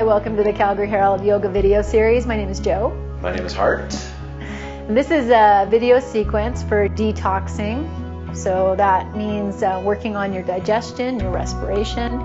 Hi, welcome to the Calgary Herald Yoga video series. My name is Jo. My name is Hart. And this is a video sequence for detoxing. So that means working on your digestion, your respiration,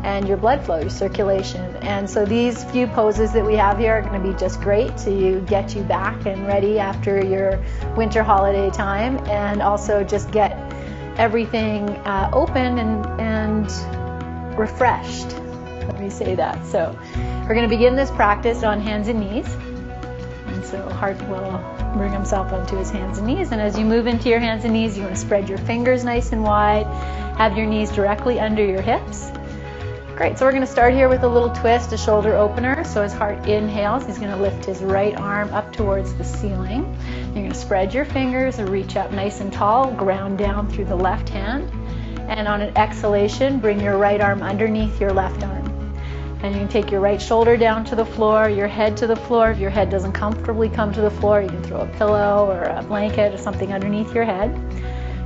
and your blood flow, your circulation. And so these few poses that we have here are going to be just great to get you back and ready after your winter holiday time, and also just get everything open and refreshed. Let me say that. So we're going to begin this practice on hands and knees. And so Hart will bring himself onto his hands and knees. And as you move into your hands and knees, you want to spread your fingers nice and wide. Have your knees directly under your hips. Great. So we're going to start here with a little twist, a shoulder opener. So as Hart inhales, he's going to lift his right arm up towards the ceiling. You're going to spread your fingers and reach up nice and tall, ground down through the left hand. And on an exhalation, bring your right arm underneath your left arm. And you can take your right shoulder down to the floor, your head to the floor. If your head doesn't comfortably come to the floor, you can throw a pillow or a blanket or something underneath your head.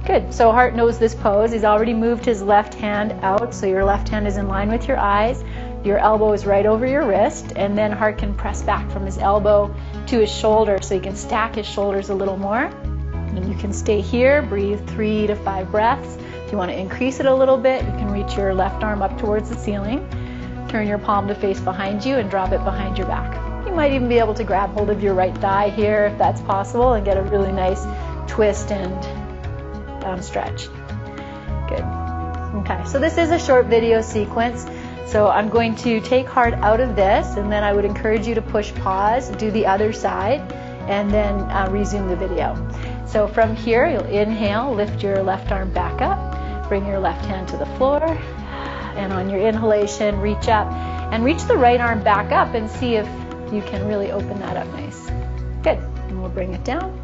Good. So Hart knows this pose. He's already moved his left hand out, so your left hand is in line with your eyes. Your elbow is right over your wrist, and then Hart can press back from his elbow to his shoulder, so you can stack his shoulders a little more. And you can stay here, breathe 3 to 5 breaths. If you want to increase it a little bit, you can reach your left arm up towards the ceiling. Turn your palm to face behind you and drop it behind your back. You might even be able to grab hold of your right thigh here if that's possible and get a really nice twist and stretch. Good. Okay, so this is a short video sequence. So I'm going to take Hart out of this, and then I would encourage you to push pause, do the other side, and then resume the video. So from here, you'll inhale, lift your left arm back up, bring your left hand to the floor, and on your inhalation, reach up and reach the right arm back up and see if you can really open that up nice. Good. And we'll bring it down.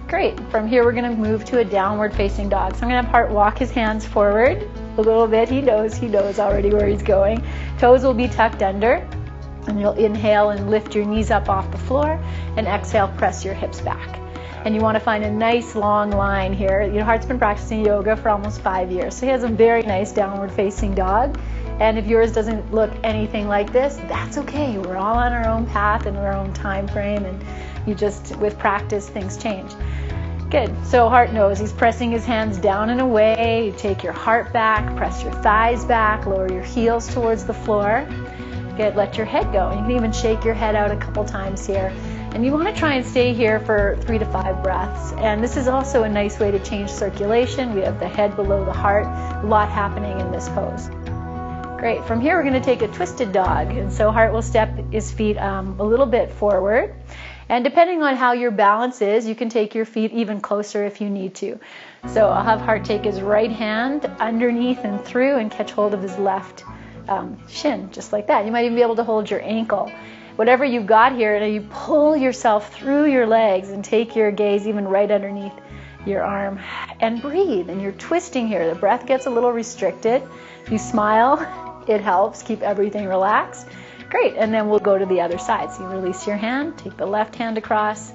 Great. From here, we're going to move to a downward facing dog. So I'm going to have Hart walk his hands forward a little bit. He knows already where he's going. Toes will be tucked under. And you'll inhale and lift your knees up off the floor, and exhale, press your hips back. And you want to find a nice long line here. You know, Hart's been practicing yoga for almost 5 years, so he has a very nice downward facing dog. And if yours doesn't look anything like this, that's okay. We're all on our own path and our own time frame, and you just, with practice, things change. Good. So Hart knows he's pressing his hands down and away. You take your heart back, press your thighs back, lower your heels towards the floor. Good. Let your head go. You can even shake your head out a couple times here. And you want to try and stay here for 3 to 5 breaths. And this is also a nice way to change circulation. We have the head below the heart. A lot happening in this pose. Great. From here, we're going to take a twisted dog. And so Hart will step his feet a little bit forward. And depending on how your balance is, you can take your feet even closer if you need to. So I'll have Hart take his right hand underneath and through and catch hold of his left shin, just like that. You might even be able to hold your ankle. Whatever you've got here, and you pull yourself through your legs and take your gaze even right underneath your arm and breathe. And you're twisting here. The breath gets a little restricted. If you smile, it helps keep everything relaxed. Great. And then we'll go to the other side. So you release your hand, take the left hand across,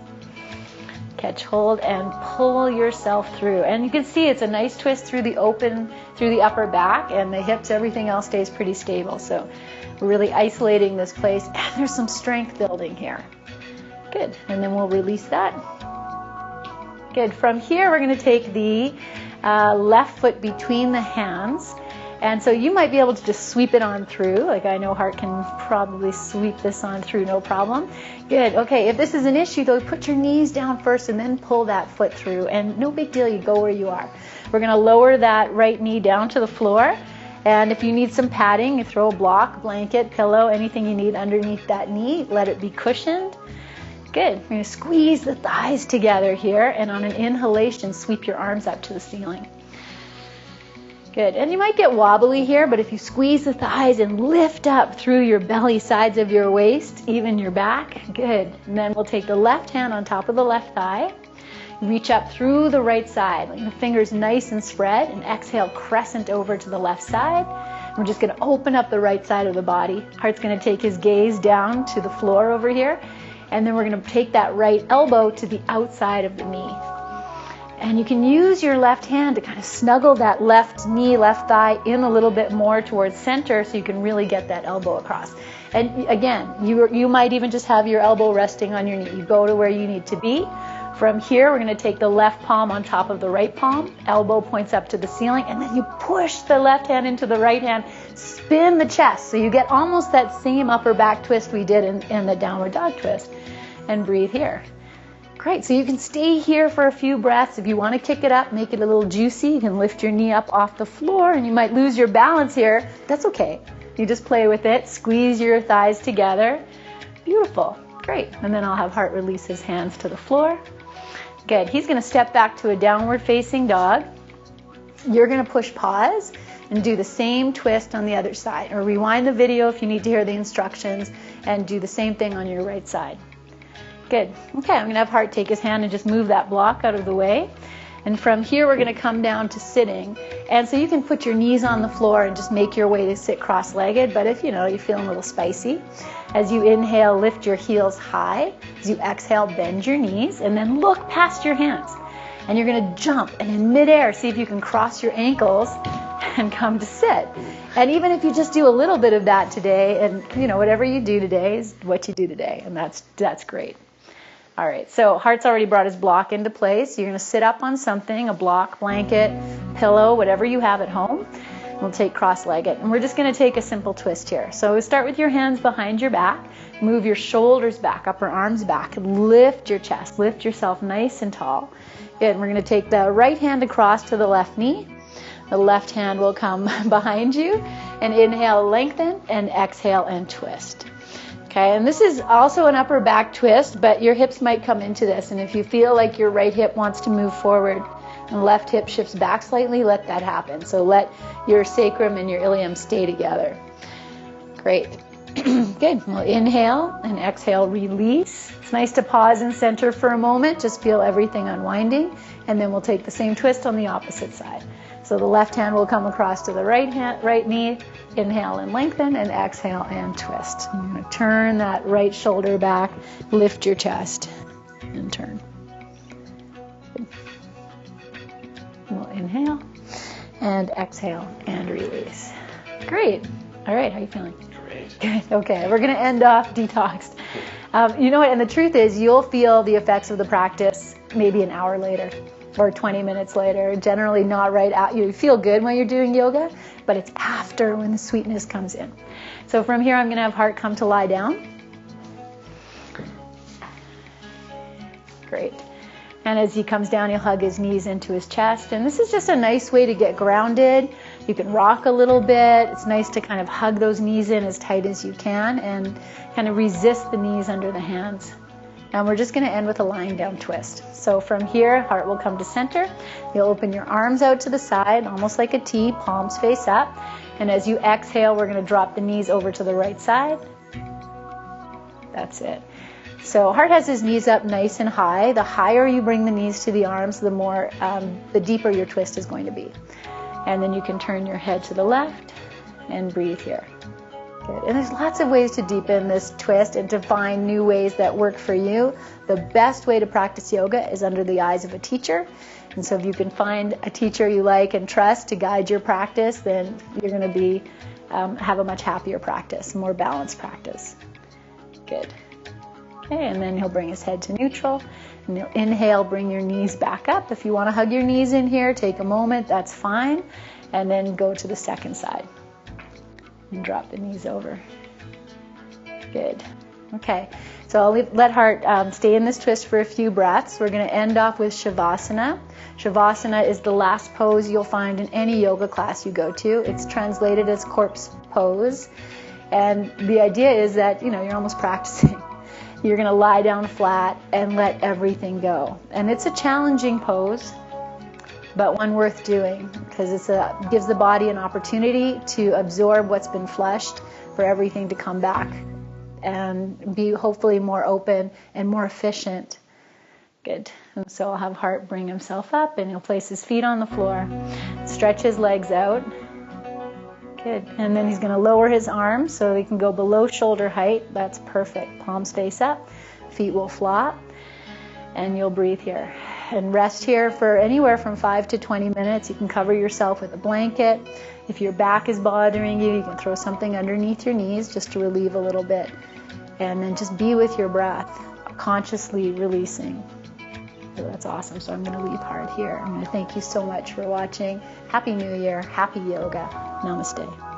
catch hold, and pull yourself through. And you can see it's a nice twist through the upper back, and the hips, everything else stays pretty stable. So we're really isolating this place, and there's some strength building here. Good. And then we'll release that. Good. From here, we're going to take the left foot between the hands. And so you might be able to just sweep it on through. Like I know Hart can probably sweep this on through, no problem. Good. Okay, if this is an issue though, put your knees down first and then pull that foot through. And no big deal, you go where you are. We're going to lower that right knee down to the floor. And if you need some padding, you throw a block, blanket, pillow, anything you need underneath that knee. Let it be cushioned. Good. We're going to squeeze the thighs together here. And on an inhalation, sweep your arms up to the ceiling. Good. And you might get wobbly here, but if you squeeze the thighs and lift up through your belly, sides of your waist, even your back, good. And then we'll take the left hand on top of the left thigh, reach up through the right side, let your fingers nice and spread, and exhale, crescent over to the left side. We're just going to open up the right side of the body. Hart's going to take his gaze down to the floor over here, and then we're going to take that right elbow to the outside of the knee. And you can use your left hand to kind of snuggle that left knee, left thigh in a little bit more towards center so you can really get that elbow across. And again, you might even just have your elbow resting on your knee. You go to where you need to be. From here, we're going to take the left palm on top of the right palm, elbow points up to the ceiling, and then you push the left hand into the right hand, spin the chest. So you get almost that same upper back twist we did in the downward dog twist. And breathe here. Great, so you can stay here for a few breaths. If you want to kick it up, make it a little juicy, you can lift your knee up off the floor, and you might lose your balance here. That's okay. You just play with it, squeeze your thighs together. Beautiful, great. And then I'll have Hart release his hands to the floor. Good, he's going to step back to a downward facing dog. You're going to push pause and do the same twist on the other side. Or rewind the video if you need to hear the instructions and do the same thing on your right side. Good. Okay, I'm going to have Hart take his hand and just move that block out of the way. And from here, we're going to come down to sitting. And so you can put your knees on the floor and just make your way to sit cross-legged. But if you're feeling a little spicy, as you inhale, lift your heels high. As you exhale, bend your knees and then look past your hands. And you're going to jump and in midair, see if you can cross your ankles and come to sit. And even if you just do a little bit of that today, and whatever you do today is what you do today, and that's great. All right, so Hart's already brought his block into place. You're going to sit up on something, a block, blanket, pillow, whatever you have at home. We'll take cross-legged, and we're just going to take a simple twist here. So we start with your hands behind your back. Move your shoulders back, upper arms back, and lift your chest. Lift yourself nice and tall. Good, and we're going to take the right hand across to the left knee. The left hand will come behind you, and inhale, lengthen, and exhale, and twist. Okay, and this is also an upper back twist, but your hips might come into this. And if you feel like your right hip wants to move forward and left hip shifts back slightly, let that happen. So let your sacrum and your ilium stay together. Great. Good. We'll inhale and exhale, release. It's nice to pause and center for a moment. Just feel everything unwinding. And then we'll take the same twist on the opposite side. So the left hand will come across to the right knee. Inhale and lengthen, and exhale and twist. You're going to turn that right shoulder back, lift your chest, and turn. We'll inhale and exhale and release. Great. All right, how are you feeling? Great. Good. Okay, we're going to end off detoxed. You know what? And the truth is, you'll feel the effects of the practice maybe an hour later or 20 minutes later. Generally not right out. You feel good when you're doing yoga, but it's after when the sweetness comes in. So from here, I'm going to have Hart come to lie down. Great. And as he comes down, he'll hug his knees into his chest. And this is just a nice way to get grounded. You can rock a little bit. It's nice to kind of hug those knees in as tight as you can and kind of resist the knees under the hands. And we're just going to end with a lying down twist. So from here, Hart will come to center. You'll open your arms out to the side, almost like a T, palms face up. And as you exhale, we're going to drop the knees over to the right side. That's it. So Hart has his knees up nice and high. The higher you bring the knees to the arms, the deeper your twist is going to be. And then you can turn your head to the left and breathe here. Good. And there's lots of ways to deepen this twist and to find new ways that work for you. The best way to practice yoga is under the eyes of a teacher. And so if you can find a teacher you like and trust to guide your practice, then you're going to have a much happier practice, more balanced practice. Good. Okay, and then he'll bring his head to neutral. And you'll inhale, bring your knees back up. If you want to hug your knees in here, take a moment, that's fine. And then go to the second side. And drop the knees over. Good. Okay, so I'll let Hart stay in this twist for a few breaths. We're going to end off with Shavasana. Shavasana is the last pose you'll find in any yoga class you go to. It's translated as corpse pose. And the idea is that, you're almost practicing. You're going to lie down flat and let everything go. And it's a challenging pose, but one worth doing because it gives the body an opportunity to absorb what's been flushed, for everything to come back and be hopefully more open and more efficient. Good. And so I'll have Hart bring himself up and he'll place his feet on the floor, stretch his legs out. Good. And then he's going to lower his arms so he can go below shoulder height. That's perfect. Palms face up, feet will flop, and you'll breathe here. and rest here for anywhere from 5 to 20 minutes. You can cover yourself with a blanket. If your back is bothering you, you can throw something underneath your knees just to relieve a little bit. And then just be with your breath, consciously releasing. So that's awesome. So I'm going to leave heart here. I'm going to thank you so much for watching. Happy New Year. Happy yoga. Namaste.